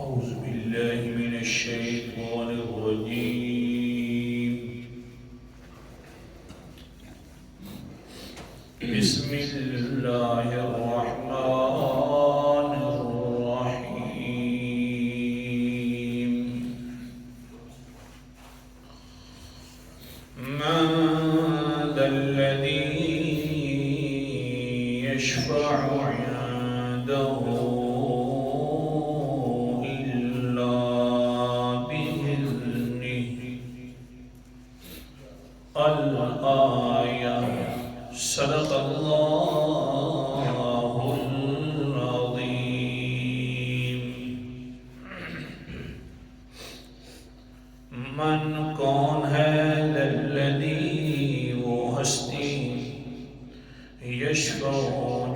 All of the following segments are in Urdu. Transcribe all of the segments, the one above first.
أعوذ بالله من الشيطان الرجيم بسم الله الرحمن الرحيم من ذا الذي يشفع عنده الآية صدق الله العظيم من کون ہے الذی وہ ہستی یشفع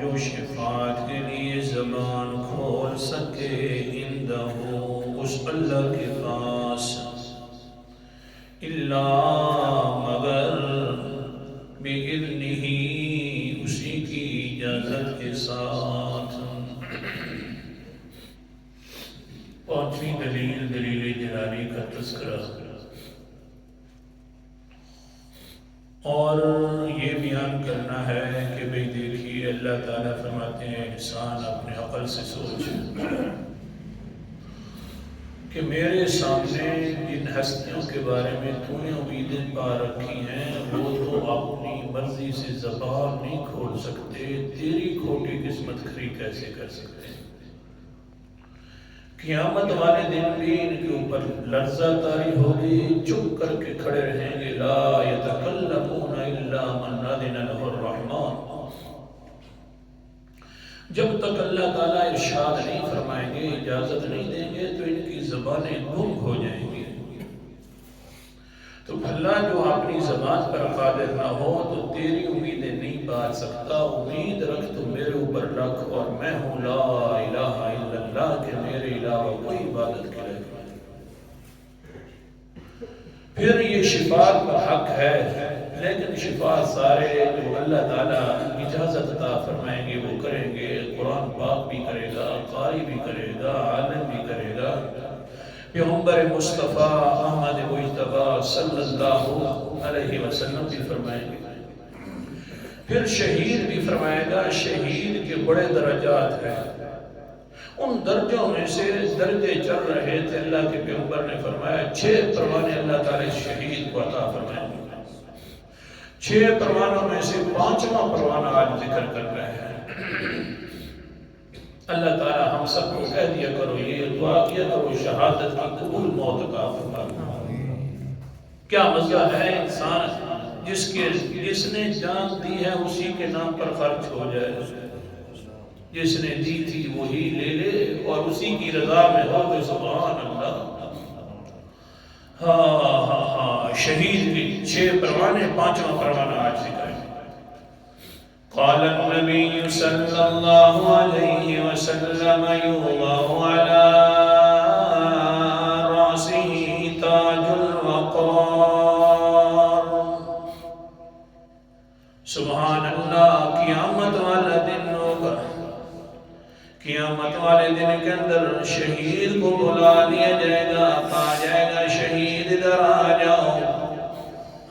جو شفاعت کے لیے زبان کھول سکے عندہ اس اللہ کے پاس مگر بِإِذْنِهِ اسی کی اجازت کے ساتھ۔ پانچویں دلیل جلالی کا تذکرہ اور یہ بیان کرنا ہے کہ بھئی دیکھیے اللہ تعالیٰ فرماتے ہیں انسان اپنے عقل سے سوچ کہ میرے سامنے جن ہستیوں کے بارے میں تو نے امیدیں پا رکھی ہیں وہ تو اپنی مرضی سے زبان نہیں کھول سکتے، تیری کھوٹی قسمت کھری کیسے کر سکتے ہیں؟ قیامت والے دن بھی ان کے اوپر لرزہ طاری ہوگی، چپ کر کے کھڑے رہیں گے، لا یتکلمون الا من اذن له الرحمن۔ جب تک اللہ تعالیٰ ارشاد نہیں فرمائیں گے، اجازت نہیں دیں گے تو ان کی زبانیں گم ہو جائیں گی۔ تو بھلا جو اپنی زبان پر قادر نہ ہو تو تیری امیدیں نہیں پال سکتا، امید رکھ تو میرے اوپر رکھ، اور میں ہوں لا الہ الا اللہ کہ میرے علاوہ کوئی عبادت کرے۔ پھر یہ شفاعت کا حق ہے، لیکن شفاعت سارے جو اللہ تعالیٰ اجازت عطا فرمائیں گے وہ کریں گے۔ قرآن پاک بھی کرے گا، قاری بھی کرے گا، عالم بھی کرے گا، پیغمبر مصطفیٰ احمد مجتبی صلی اللہ علیہ وسلم بھی فرمائیں گے، پھر شہید بھی فرمائے گا۔ شہید کے بڑے درجات ہیں، ان درجوں میں سے درجے چل رہے تھے، اللہ کے پیغمبر نے فرمایا 6 پروانے اللہ تعالیٰ شہید کو عطا فرمائیں گے۔ 6 پروانوں میں سے 5واں پروانہ آج ذکر کر رہے ہیں۔ اللہ تعالیٰ ہم سب کو کہہ دیا کرو، یہ دعا کیا کرو، شہادت کی قبول موت عطا فرما۔ کیا مزہ ہے انسان جس نے جان دی ہے اسی کے نام پر خرچ ہو جائے، جس نے دی تھی وہی لے لے اور اسی کی رضا میں ہو تو سبحان اللہ۔ ہاں شہید کی 6 پروانے، 5واں پروانہ آج ذکر ہے۔ قال النبی صلی اللہ علیہ وسلم یوضع علی رأسہ تاج الوقار۔ سبحان اللہ، قیامت والا دن ہوگا، قیامت والے دن کے اندر شہید کو بلا لیا جائے گا، کہا جائے گا شہید ادھر آ جاؤ،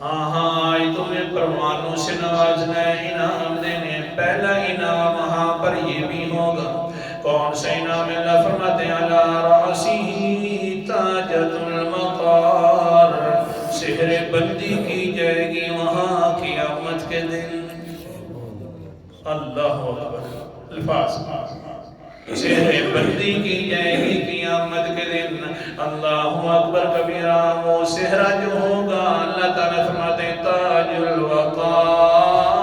ہاں آج تمہیں پروانوں سے نوازنا ہے، انعام دینے۔ پہلا انعام وہاں پر یہ بھی ہوگا، کون سا انعام؟ اللہ فرماتے ہیں علی رأسہ تاج الوقار، سحر بندی کی جائے گی وہاں قیامت کے دن۔ اللہ اکبر، الفاظ سحر بندی کی جائے گی قیامت کے دن۔ اللہ اکبر کبیرہ، وہ سحرہ جو ہوگا اللہ تعالیٰ فرماتے ہیں تاج الوقار،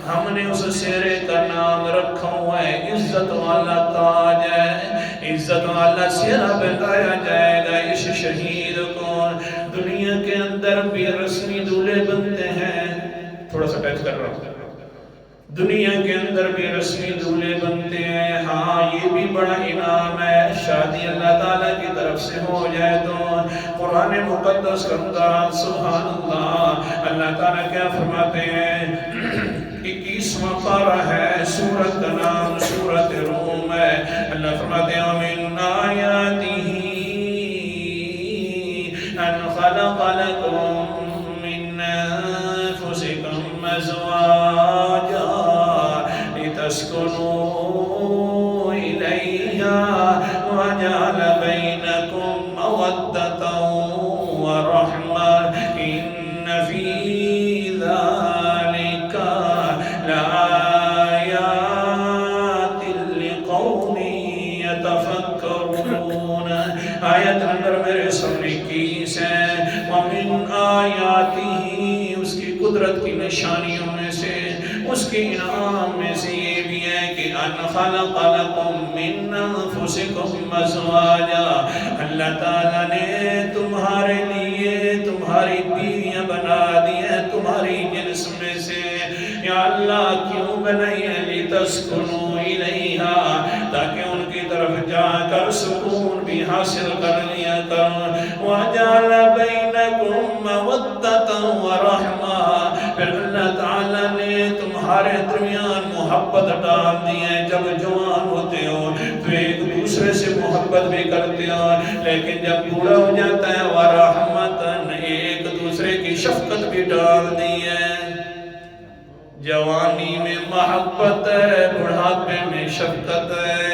ہم نے اس سحرے کا نام رکھا ہوا ہے عزت والا تاج ہے، عزت والا سحرہ بتایا جائے گا۔ اس شہید کو دنیا کے اندر بھی رسمی دولے بنتے ہیں، تھوڑا سا ٹیچ کر رہا ہوں، دنیا کے اندر بھی رسمی دولے بنتے ہیں۔ ہاں یہ بھی بڑا انعام ہے، شادی اللہ تعالیٰ کی طرف سے ہو جائے تو قرآن مقدس کا انداز سبحان اللہ، اللہ تعالیٰ کیا فرماتے ہیں؟ 21واں پارہ ہے، سورت کا نام سورت روم ہے۔ ہے. اللہ فرماتے ہیں وَمِنْ آيَاتِهِ أَنْ خَلَقَ لَكُم مِّنْ أَنفُسِكُمْ أَزْوَاجًا لِتَسْكُنُوا إِلَيْهَا وَجَعَلَ بَيْنَكُم مَّوَدَّةً وَرَحْمَةً إِنَّ فِي ذَلِكَ لَآيَاتٍ لِقَوْمٍ يَتَفَكَّرُونَ. آیت نمبر میرے سامنے 21 ہے. وَمِنْ آیاتِهِ اس کی قدرت کی نشانیوں میں سے اس کے انعام میں سے یہ بھی ہے کہ ان خلق لکم من انفسکم ازواجا. اللہ تعالیٰ نے تمہارے لیے تمہاری بیویاں بنا دی ہیں تمہاری جنس میں سے. یا اللہ کیوں بنائی ہے؟ لتسکنوا الیہا تاکہ ان کی طرف جا کر سکون بھی حاصل کر لیا کرو. وجعل بینکم مودۃ ورحمہ پھر اللہ تعالیٰ نے تمہارے درمیان محبت ڈال دی ہے. جب جوان ہوتے ہو تو ایک دوسرے سے محبت بھی کرتے ہو لیکن جب بوڑھا ہو جاتا ہے ورحمتاً ایک دوسرے کی شفقت بھی ڈال دی ہے. جوانی میں محبت ہے بڑھاپے میں شفقت ہے.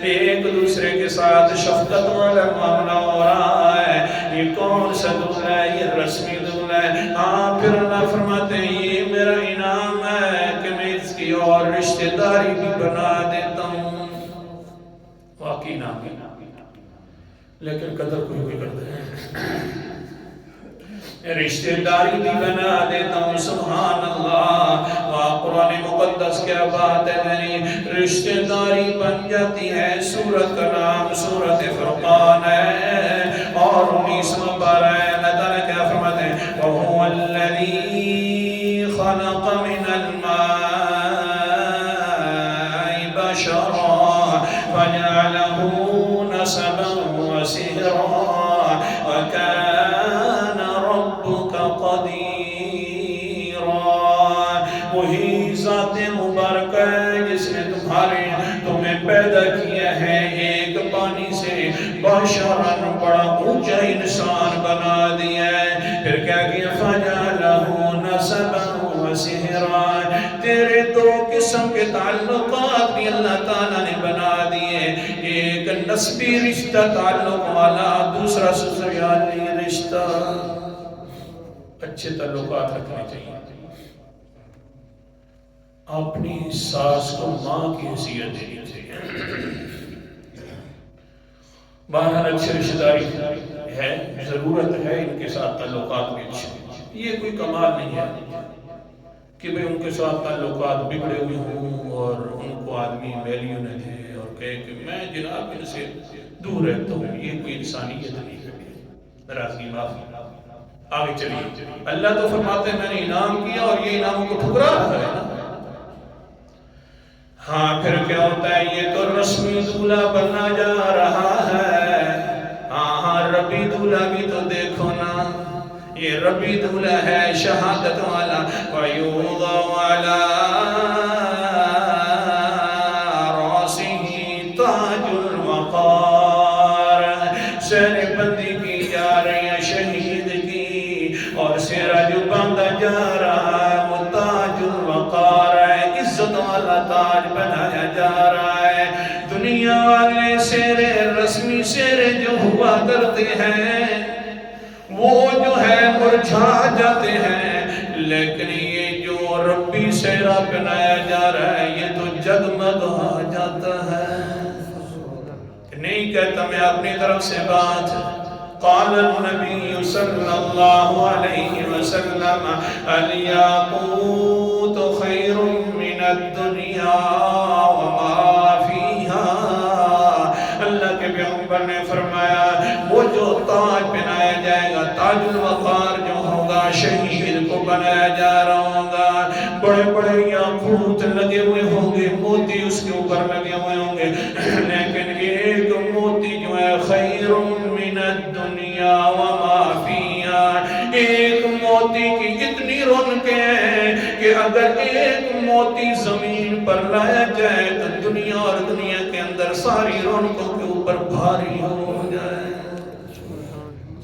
ایک دوسرے کے ساتھ شفقت والا معاملہ ہو رہا ہے. یہ کون سا دول ہے؟ یہ رسمی دول ہے. ہاں پھر اللہ فرماتے ہیں یہ میرا انعام ہے کہ میں اس کی اور رشتہ داری بھی بنا دیتا ہوں. واقعی نام ہے لیکن قدر کوئی کرتا ہے. رشتہ داری بھی بنا دیتا ہوں. سبحان اللہ. قرآن مقدس کیا بات ہے میری رشتہ داری بن جاتی ہے. سورت کا نام سورت فرقان ہے اور 19واں پارہ ہے. اللہ تعالیٰ کیا فرماتے ہیں وَهُوَ الَّذِي خَلَقَ مِنَ الْمَاءِ بَشَرًا فَجَعَلَهُ نَسَبًا وَسِهْرًا وَكَانَ رَبُّكَ قَدِيرًا. وہی ذات مبارک ہے جس نے تمہیں پیدا کیا ہے ایک پانی سے بشراً بڑا اونچا انسان بنا دیا ہے. پھر کیا کیا فَجَعَلَهُ نَسَبًا وَسِحْرًا. تیرے دو قسم کے تعلقات بھی اللہ تعالیٰ نے بنا دیے. ایک نسبی رشتہ تعلق والا دوسرا سسریالی رشتہ. اچھے تعلقات رکھنے چاہیے. اپنی ساس کو ماں کی حیثیت دینی چاہیے. باہر اچھی رشتہ داری ہے ضرورت ہے ان کے ساتھ تعلقات بھی اچھے. یہ کوئی کمال نہیں ہے کہ بھئی ان کے ساتھ تعلقات بگڑے ہوئے ہوں اور ان کو آدمی ویلیو نہ دے اور کہے کہ میں جناب ان سے دور رہتا ہوں. یہ کوئی انسانیت نہیں ہے. ناراضگی معافی. آگے چلیے. اللہ تو فرماتے ہیں میں نے انعام کیا اور یہ انعام کو ٹھکرا رہا ہے نا. ہاں پھر کیا ہوتا ہے یہ تو رسمی دولہا بننا جا رہا ہے. ہاں ربی دولہا بھی تو دیکھو نا. یہ ربی دولہا ہے شہادت والا. وَيُوضَعُ عَلَىٰ رَأْسِهِ تَاجُ الْوَقَارِ. سیر بندی کی جا رہی ہے شہید کی اور سیرہ جو باندھا جا رہا ہے وہ تاج الوقار ہے. عزت والا تاج بنایا جا رہا ہے. دنیا والے سیرے رسمی سیرے جو ہوا کرتے ہیں وہ جو ہے مرجھا جاتے ہیں لیکن یہ جو ربی سیرہ بنایا جا رہا ہے یہ تو جگمگا جاتا ہے. نہیں کہتا میں اپنی طرف سے بات. قال النبی صلی اللہ علیہ وسلم الیاقوت خیر من الدنیا وما فیہا. اللہ کے پیغمبر نے فرمایا وہ جو تاج پہنایا جائے گا تاج الوقار جو ہوگا شہید کو بنایا جا رہا ہوگا. بڑے بڑے یاقوت لگے ہوئے ہوں گے موتی اس کے اوپر لگے ہوئے ہوں گے لیکن ایک موتی جو ہے خیر من الدنیا وما فیہا. ایک موتی کی اتنی رونقیں ہیں کہ اگر ایک موتی زمین زمین پر لایا جائے تو دنیا اور دنیا کے اندر ساری رونقوں کے اوپر بھاری ہو جائے.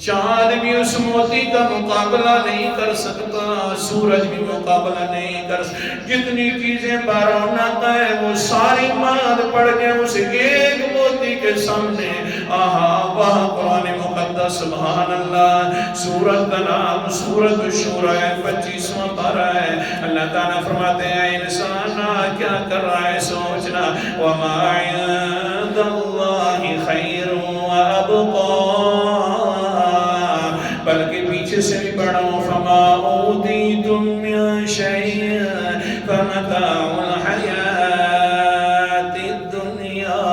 چاند بھی اس موتی کا مقابلہ نہیں کر سکتا, سورج بھی مقابلہ نہیں کر سکتا. جتنی چیزیں بارونق ہیں وہ ساری ماد پڑ گئے اس ایک موتی کے سامنے. آہا واہ قرآن مقدس سبحان اللہ. سورت کا نام سورت الشورى 25واں پارہ ہے. اللہ تعالیٰ فرماتے ہیں انسان کیا کر رہا ہے سوچنا. وَمَا عِندَ اللَّهِ خَيْرٌ وَأَبْقَىٰ, بلکہ پیچھے سے بھی پڑھو فَمَا أُوتِيتُم مِّن شَيْءٍ فَمَتَاعُ الْحَيَاةِ الدُّنْيَا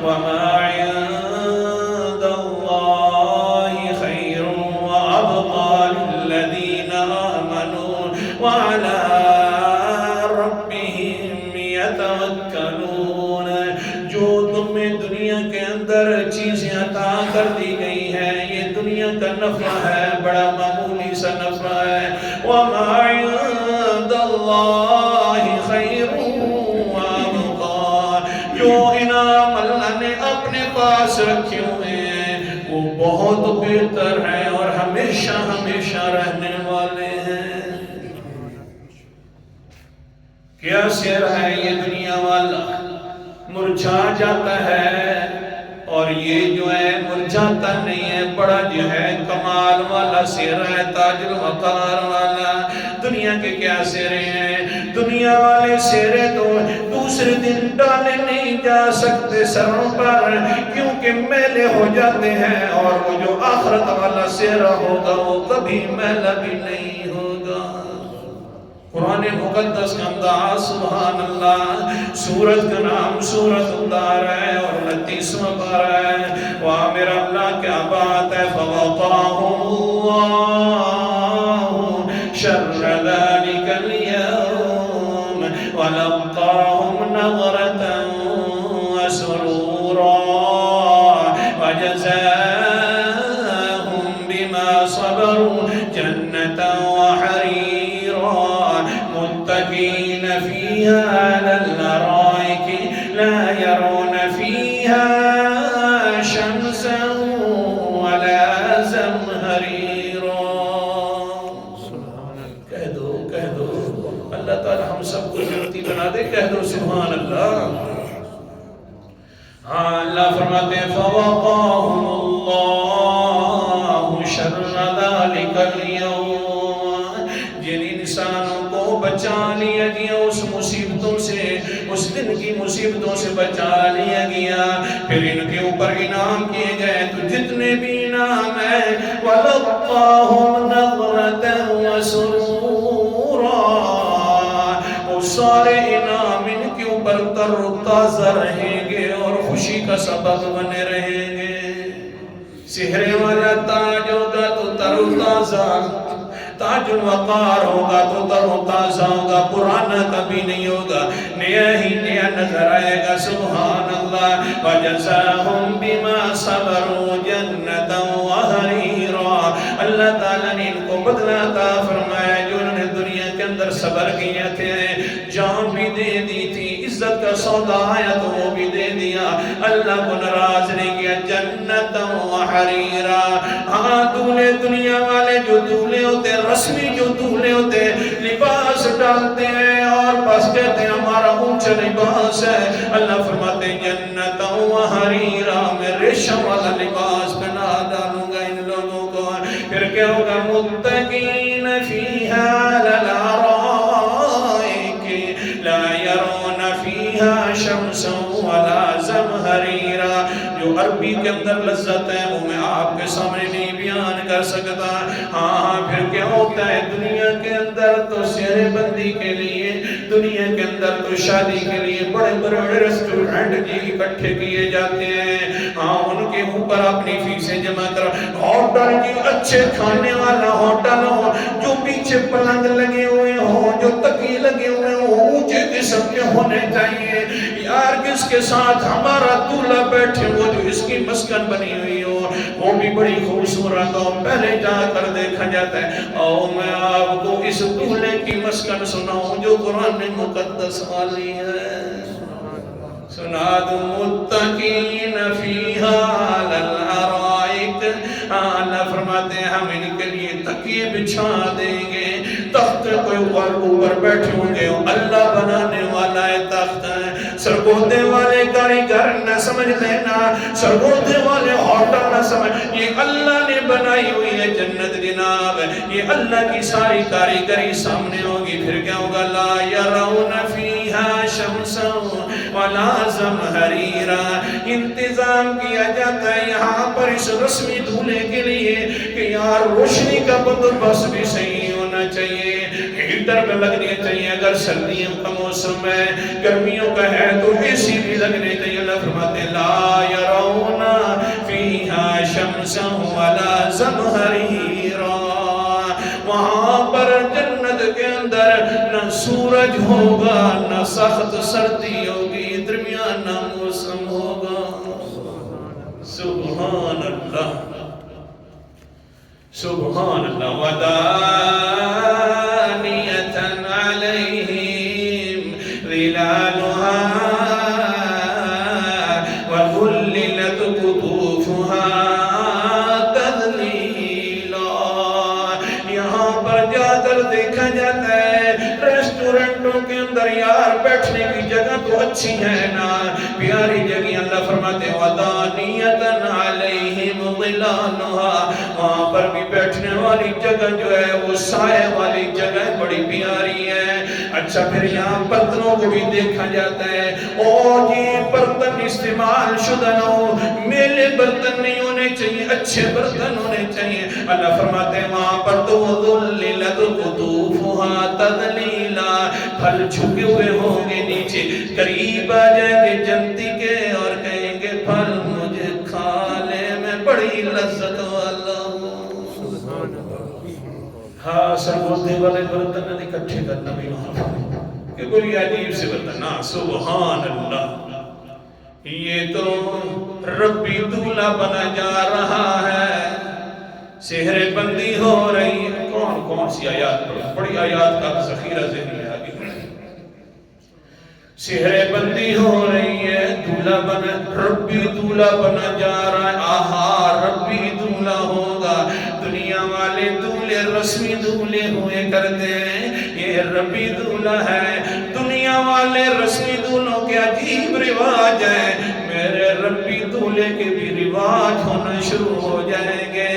وَمَا عِندَ اللَّهِ خَيْرٌ وَأَبْقَىٰ لِلَّذِينَ آمَنُوا وَعَلَىٰ رَبِّهِمْ يَتَوَكَّلُونَ. جو تمہیں دنیا کے اندر چیزیں عطا کر دی گئی ہیں یہ دنیا کا نفع ہے, بڑا معمولی سا نفع ہے. وَمَا عِندَ اللَّهِ خَيْرٌ وَأَبْقَىٰ, جو انعام اللہ نے اپنے پاس رکھے ہوئے ہیں وہ بہت بہتر ہیں اور ہمیشہ ہمیشہ رہنے والے ہیں. کیا سیر ہے یہ دنیا والا, مرجھا جاتا ہے اور یہ جو ہے مرجھاتا نہیں ہے. بڑا جو ہے کمال والا سیر ہے, تاج الوقار والا. دنیا کے کیا سیرے ہیں, دنیا والے سیرے تو دوسرے دن ڈالے نہیں جا سکتے سروں پر کیونکہ میلے ہو جاتے ہیں, اور وہ جو آخرت والا سیرہ ہوگا وہ کبھی میلہ بھی نہیں ہوگا. قرآن مقدس کا انداز سبحان اللہ. سورت کا نام سورت الدار ہے اور 29واں پارہ ہے. واہ میرا اللہ کیا بات ہے. فَوَقَاهُمُ اللَّهُ شَرَّ ذَلِكَ الْيَوْمِ وَلَقَّاهُمْ نَضْرَةً وَسُرُورًا وَجَزَاهُمْ بِمَا صَبَرُوا جَنَّةً وَحَرِيرًا متكئين فيها على الأرائك لا يرون فيها شمسا ولا زمهريرا. کہہ دو اللہ تعالی ہم سب کو جنتی بنا دے. کہہ دو سبحان اللہ. ہاں اللہ فرماتے ہیں فَوَقَاهُمُ اللَّهُ شَرَّ ذَلِكَ الْيَوْمِ, جن انسانوں کو بچا لیا گیا اس مصیبتوں سے, اس دن کی مصیبتوں سے بچا لیا گیا. پھر ان کے اوپر انعام کیے گئے تو جتنے بھی انعام ہیں وَلَقَّاهُمْ نَضْرَةً وَسُرُورًا, وہ سارے انعام ان کے اوپر تر و تازہ رہیں گے اور خوشی کا سبب بنے رہیں گے. سہرے والا تاج ہوگا تو تر و تازہ, تاج الوقار ہوگا تو تر و تازہ ہوگا, پرانا کبھی نہیں ہوگا, نیا ہی نیا نظر آئے گا. سبحان اللہ. وَجَزَاهُمْ بِمَا صَبَرُوا جَنَّةً وَحَرِيرًا, اللہ تعالیٰ نے ان کو بدلہ عطا فرمایا جو انہوں نے دنیا کے اندر صبر کیا تھے. جان بھی دے دی تھی, عزت کا سودا آیا تو وہ بھی دے دیا, اللہ کو ناراض نہیں کیا. جَنَّةً وَحَرِيرًا, ہاں دولے دنیا والے جو دولے ہوتے رسمی جو دولے ہوتے لباس ڈالتے ہیں اور بس کہتے ہیں ہمارا اونچا لباس ہے. اللہ فرماتے ہیں جنت و حریرا, میں ریشم والا لباس پہنا ڈالوں گا ان لوگوں کو. پھر کیا ہوگا متقین فیہا علی الارائک لا یرون فیہا شمسا ولا زمہریرا. جو عربی کے اندر لذت ہے وہ میں آپ کے سامنے نہیں بیان کر سکتا. ہاں پھر کیا ہوتا ہے دنیا کے اندر تو سہرے بندی کے لیے, دنیا کے اندر تو شادی کے لیے بڑے بڑے ریسٹورنٹ جی اکٹھے کیے جاتے ہیں. ہاں ان کے اوپر اپنی فیسیں جمع کر, ہوٹل جی اچھے کھانے والا ہوٹل ہو, جو پیچھے پلنگ لگے ہوئے ہوں, جو تکیے لگے ہوئے ہوں, اونچے قسم کے ہونے چاہیے یار کس کے ساتھ ہمارا دولہا بیٹھے وہ جو اس کی مسکن بنی ہوئی ہو وہ بھی بڑی خوبصورت ہو پہلے جا کر دیکھا جاتا ہے آؤ میں آپ کو اس دولہے کی مسکن سناؤں جو قرآن مقدس والی ہے سنا دو متقین فیہا علی الارائک اللہ فرماتے ہیں ہم ان کے لیے تکیے بچھا دیں گے تخت کوئی اوپر بیٹھے ہوں گے اللہ بنانے والا ہے تخت ہے سرگودے والے کاریگر نہ سمجھ لینا سرگودے والے ہوٹل نہ سمجھ یہ اللہ نے بنائی ہوئی ہے جنت جناب یہ اللہ کی ساری کاریگری سامنے ہوگی پھر کیا ہوگا لا یرون فیہا شمسا ولا زمہریرا انتظام کیا جاتا ہے یہاں پر اس رسمی دولے کے لیے کہ یار روشنی کا بندوبست بھی صحیح ہونا چاہیے ہیٹر پہ لگنے چاہیے اگر سردیوں کا موسم ہے گرمیوں کا ہے تو اے سی بھی لگنے چاہیے اللہ فرماتے لا یرون فیہا شمسا ولا زمہریرا وہاں پر جنت کے اندر نہ سورج ہوگا نہ سخت سردی ہوگی درمیانہ موسم ہوگا سبحان اللہ سبحان اللہ ودانیۃ علیہم ظلالها وذللت قطوفها تذلیلا یہاں پر جا کر دیکھا جاتا ہے ریسٹورنٹوں کے اندر یار بیٹھنے کی جگہ تو اچھی ہے نا پیاری جگہ اللہ فرماتے ہیں ودانیۃ علیہم ظلالها وہاں پر بھی بیٹھنے والی جگہ جو ہے وہ سائے والی جگہ بڑی پیاری ہے اچھا پھر یہاں برتنوں کو بھی دیکھا جاتا ہے اور یہ برتن استعمال شدہ نہ ہو میلے برتن نہیں ہونے چاہیے اچھے برتن ہونے چاہیے اللہ فرماتے ہیں وہاں پر تو ذللت قطوفها تذلیلا پھل جھکے ہوئے ہوں گے نیچے قریب آ جائیں گے جنتی کے اور کہیں گے پھل مجھے کھانے میں بڑی لذت والا ہاں سرگودے والے برتن اکٹھے کرنا بھی وہاں پر کہ کوئی عجیب سے برتن سبحان اللہ یہ تو ربی دولہا بنا جا رہا ہے سحر بندی ہو رہی ہے کون کون سی آیات بڑی آیات کا ذخیرہ ذہنی آگے سحر بندی ہو رہی ہے دولہا بنا ربی دولہا بنا جا رہا ہے آہا ربی دولہا ہوگا دنیا والے دولے رسمی دولے ہوئے کرتے ہیں یہ ربی دولہا ہے دنیا والے رسمی دولوں کے عجیب رواج ہیں میرے ربی دولے کے بھی رواج ہونا شروع ہو جائیں گے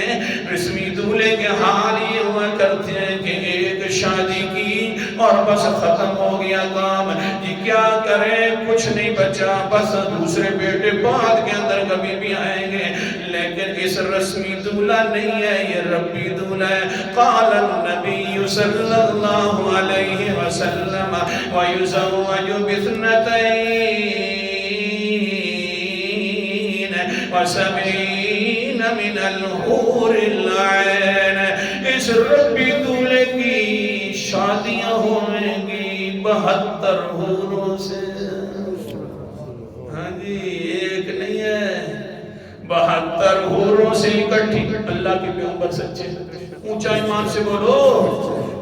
رسمی دولے کے حال یہ ہوا کرتے ہیں کہ ایک شادی کی اور بس ختم ہو گیا کام جی کیا کریں کچھ نہیں بچا بس دوسرے بیٹے بعد کے اندر کبھی بھی آئیں گے لیکن اس رسمی دولہا نہیں ہے یہ ربی دولہا ہے قال النبی صلی اللہ علیہ وسلم وَيُزَوَّجُ بِثْنَتَيْنِ وَسَبْعِينَ مِنَ الْحُورِ الْعِينِ اس ربی دولے کی شادیاں ہوئیں گی 72 حوروں سے ہاں جی ایک نہیں ہے 72 حوروں سے اکٹھی اللہ کے پیغمبر سچے اونچا ایمان سے بولو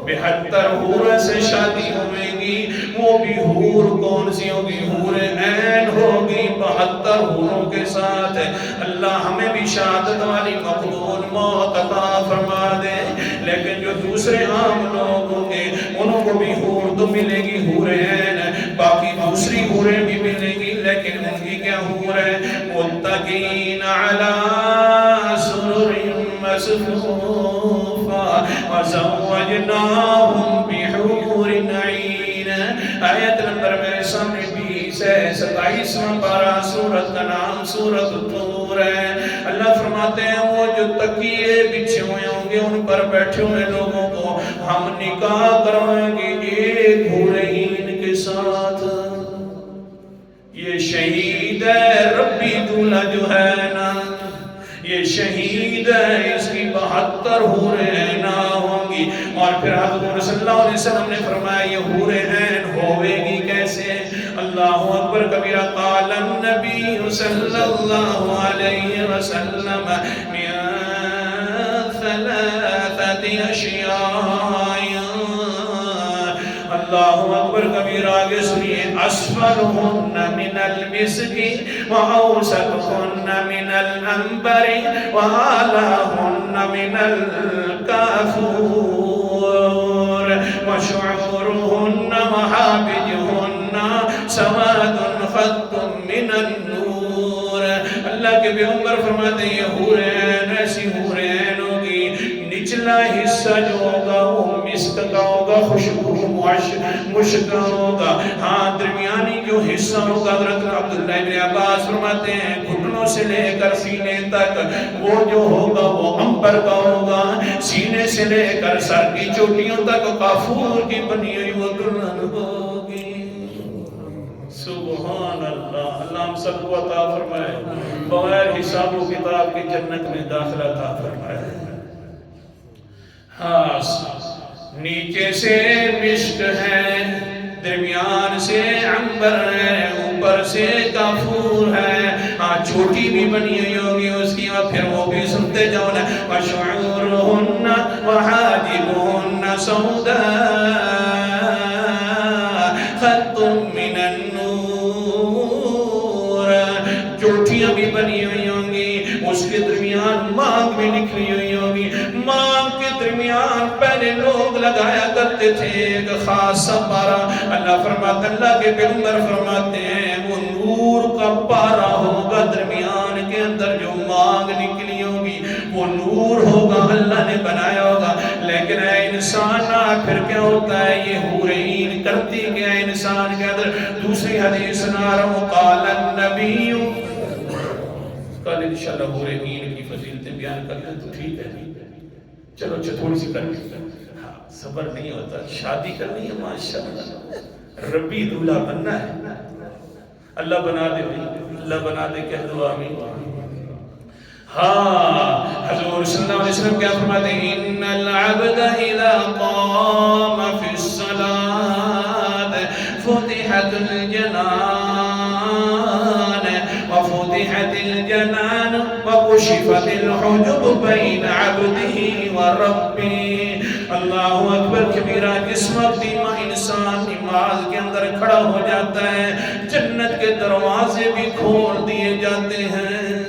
72 حوروں سے شادی ہوئے گی وہ بھی حور کون سی ہوگی حور عین ہوگی 72 حوروں کے ساتھ اللہ ہمیں بھی شہادت والی مقبول موت عطا فرما دے لیکن جو دوسرے عام لوگ ہوں گے انہوں کو بھی حور تو ملے گی حور عین باقی دوسری حوریں بھی ملیں گی لیکن ان کی کیا حور ہے متقین علی سرر مصفوفہ وزوجناہم بحور عین آیت نمبر میرے سامنے 20 ہے 27واں پارہ سورت کا نام سورت الطور ہے اللہ فرماتے ہیں وہ جو تکیے بچھے ہوئے ہوں گے ان پر بیٹھے ہوئے لوگوں کو ہم نکاح کروائیں گے ایک حور عین کے ساتھ یہ شہید ہے ربی دولہا جو ہے نا یہ شہید ہے اس کی 72 حوریں نہ ہوں گی اور پھر حضور صلی اللہ علیہ وسلم نے فرمایا یہ حور عین ہوئے گی کیسے اکبر کبیرہ قال النبی صلی اللہ علیہ وسلم من ثلاثت اشیاء اللہ اکبر کبیرہ آگے سنیے اسفلہن من المسک واوسطہن من العنبر واعلاہن من الکافور وشعورهن وحابجهن سواد خط من النور اللہ کے پیغمبر فرماتے ہیں یہ حورین ایسی حورین ہوگی نچلا حصہ جو ہوگا وہ مسک کا ہوگا خوشبو مشک ہوگا ہاں درمیانی جو حصہ ہوگا حضرت عبداللہ ابن عباس فرماتے ہیں گھٹنوں سے لے کر سینے تک وہ جو ہوگا وہ عنبر کا ہوگا سینے سے لے کر سر کی چوٹیوں تک کافور کی بنی ہوئی وہ دلہن ہوگی سبحان اللہ اللہ ہم سب کو عطا فرمائے بغیر حساب و کتاب کی جنت میں داخلہ عطا فرمائے ہاں نیچے سے مشک ہے درمیان سے عنبر ہے اوپر سے کافور ہے ہاں چھوٹی بھی بنی ہوئی ہوگی اس کی اور پھر وہ بھی سنتے جاؤ نا وَشُعُورُهُنَّ وَحَاجِبُهُنَّ سَوْدَاء خَطٌّ مِّنَ النُّورِ چوٹیاں بھی بنی ہوئی ہوں گی اس کے درمیان مانگ بھی نکلی ہوئی ہوگی مانگ کے درمیان پہلے لوگ لگایا کرتے تھے ایک خاص پارا اللہ فرماتے اللہ کے پیغمبر فرماتے ہیں وہ نور کا پارا ہوگا درمیان کے اندر جو مانگ نکلی ہوگی وہ نور ہوگا اللہ نے بنایا ہوگا لیکن اے انسان پھر کیا ہوتا ہے یہ حورین کرتی کیا انسان کے اندر دوسری حدیث سنا رہا ہوں قال النبی کل انشاءاللہ حورین کی فضیلتیں بیان کر لیں تو ٹھیک ہے چلو تھوڑی سی کرنی ہاں صبر نہیں ہوتا شادی کرنی ہے ماشاءاللہ ربی دولہ بننا ہے اللہ بنا دے اللہ بنا دے کہہ دو آمین ہاں حضور صلی اللہ علیہ وسلم کیا فرماتے ہیں ان العبد اذا قام فی الصلاة فتحت الجنان وفتحت الجنان وكشفت الحجب بين عبده وربه اللہ اکبر کبیرہ جس وقت انسان نماز کے اندر کھڑا ہو جاتا ہے جنت کے دروازے بھی کھول دیے جاتے ہیں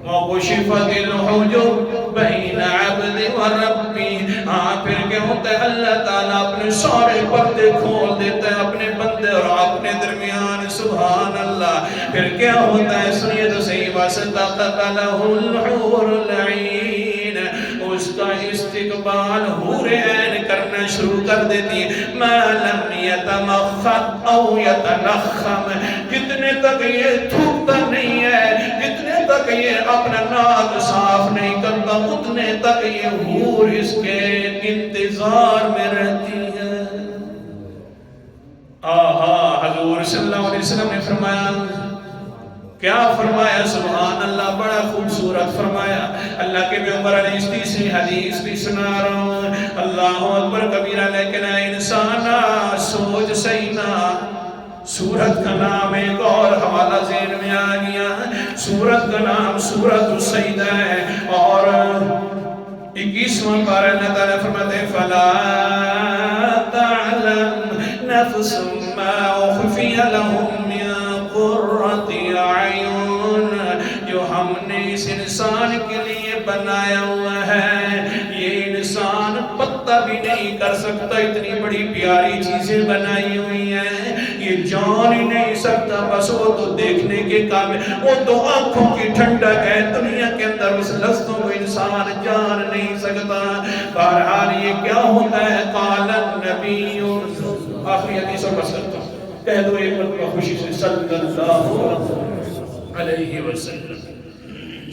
وَكُشِفَتِ الْحُجُبُ بَيْنَ عَبْدِ وَرَبِّهِ ہاں پھر کیا ہوتا ہے اللہ تعالیٰ اپنے سارے پردے کھول دیتا ہے اپنے بندے اور اپنے درمیان سبحان اللہ پھر کیا ہوتا ہے سنیے تو صحیح وَاسْتَقَقَ لَهُ الْحُورُ الْعِينَ اس کا استقبال حور عین کرنا شروع کر دیتی ہے مَا لَمْ يَتَمَخَّتْ أَوْ يَتَنَخَّمْ جتنے تک یہ تھوکتا نہیں ہے جتنے تک یہ اپنا ناک صاف نہیں کرتا اتنے تک یہ حور اس کے انتظار میں رہتی ہے آہا حضور صلی اللہ علیہ وسلم نے فرمایا کیا فرمایا سبحان اللہ بڑا خوبصورت فرمایا اللہ کے پیغمبر علیہ تیسری حدیث بھی سنا رہا ہوں اللہ اکبر کبیرہ لیکن انسان سوچ صحیح نہ سورت کا نام ایک اور حوالہ ذہن میں آ گیا سورت کا نام سورت السجدہ ہے اور 21واں پارہ اللہ تعالیٰ فرماتے ہیں فَلَا تَعْلَمْ نَفْسٌ مَا أُخْفِيَ لَهُم مِّن قُرَّةِ أَعْيُنٍ جو ہم نے اس انسان کے لیے بنایا ہوا ہے یہ انسان پتہ بھی نہیں کر سکتا اتنی بڑی پیاری چیزیں بنائی ہوئی ہیں یہ جان ہی نہیں سکتا بس وہ تو دیکھنے کے قابل وہ تو آنکھوں کی ٹھنڈک ہے دنیا کے اندر اس لفظوں کو انسان جان نہیں سکتا بہرحال یہ کیا ہوتا ہے قال النبی آخری حدیثوں پر سکتا کہہ دو ایک مرتبہ خوشی سے صلی اللہ علیہ وسلم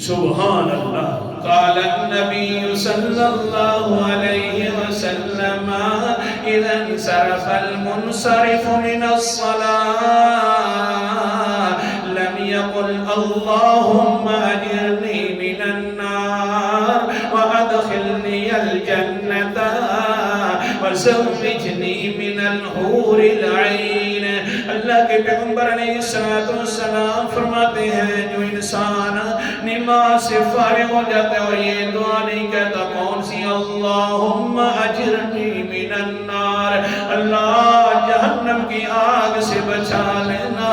سبحان اللہ قال النبي صلى الله عليه وسلم إذا انصرف المنصرف من الصلاة لم يقل اللهم أجرني من النار وأدخلني الجنة وزوجني من الحور العين اللہ کے پیغمبر علیہ السلام فرماتے ہیں جو انسان نماز سے فارغ ہو جاتا ہے اور یہ دعا نہیں کہتا کون سی اللہم اجرنی من النار اللہ جہنم کی آگ سے بچا لینا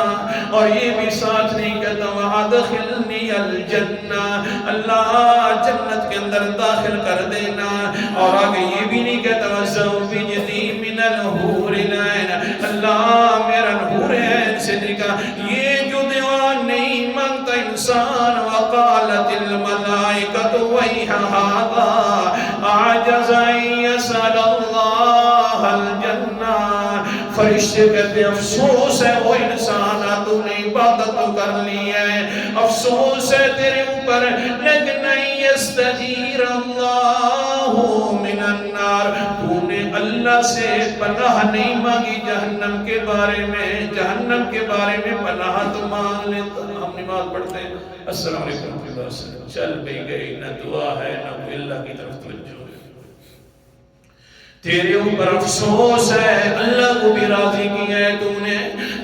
اور یہ بھی ساتھ نہیں کہتا وَأَدْخِلْنِي الْجَنَّةِ اللہ جنت کے اندر داخل کر دینا اور آگے یہ بھی نہیں کہتا وَزَوِّجْنِي مِنَ الْحُورِ الْعِينِ اللہ میرا حور عین سے نکاح یہ جو دعا نہیں مانگتا انسان وقالت الملائکۃ وَيْحَ هَذَا أَعْجَزَ أَن يَسْأَلَ اللَّهَ الْجَنَّةَ فرشتے کہتے افسوس ہے وہ انسان تو نے عبادت تو کر لی ہے افسوس ہے تیرے اوپر لیکن نہیں یستجیر اللہ من النار تو نے اللہ سے پناہ نہیں مانگی جہنم کے بارے میں پناہ تو مانگ لیتا ہم نماز پڑھتے ہیں السلام علیکم ورحمۃ اللہ وبرکاتہ چل بھی گئی نہ دعا ہے نہ کوئی اللہ کی طرف توجہ ہے تیرے اوپر افسوس ہے اللہ کو بھی راضی کیا ہے تو نے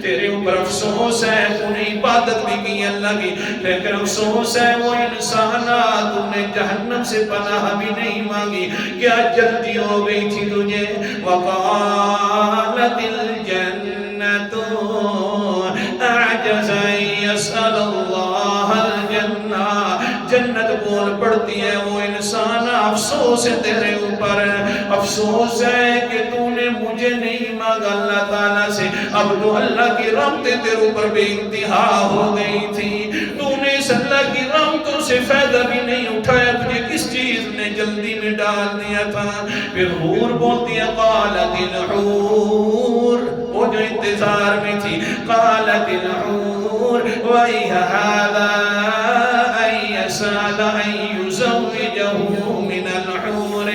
تیرے اوپر افسوس ہے تو نے عبادت بھی کی اللہ کی لیکن افسوس ہے وہ انسان تو نے جہنم سے پناہ بھی نہیں مانگی کیا جلدی ہو گئی تھی تجھے وقالت الجنت اعجز ان يسأل اللہ الجنہ جنت بول پڑتی ہے وہ انسان افسوس ہے تیرے اوپر افسوس ہے کہ تو نے مجھے نہیں مانگا اللہ تعالیٰ سے اب تو اللہ کی رحمتیں تیرے اوپر بے انتہا ہو گئی تھی تو نے اس اللہ کی رحمتوں سے فائدہ بھی نہیں اٹھایا تجھے کس چیز نے جلدی میں ڈال دیا تھا پھر حور بولتی ہے قالت الحور وہ جو انتظار میں تھی قالت الحور وَإِهَ هَذَا سَعَدَ أَن يُزَوِّجَهُ مِنَ الْحُورِ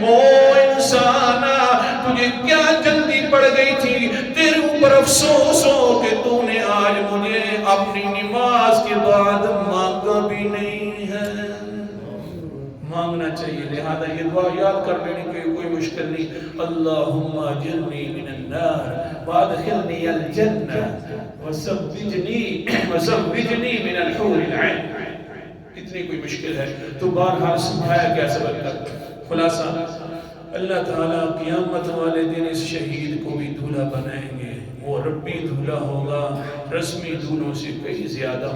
او انسانا تجھے کیا جلدی پڑ گئی تھی تیرے اوپر افسوس ہو کہ تو نے آج مجھے اپنی نماز کے بعد مانگا بھی نہیں ہے مانگنا چاہیے لہذا یہ دعا یاد کر لینے کے کوئی مشکل نہیں اللہم اجرنی من النار وادخلنی الجنہ وزوجنی من الحور العین اتنی کوئی مشکل ہے تو بہرحال سمجھایا کیا سبق تک خلاصہ اللہ تعالیٰ قیامت والے دن اس شہید کو بھی دولہا بنائیں گے وہ ربی دولہا ہوگا رسمی دولوں سے کئی زیادہ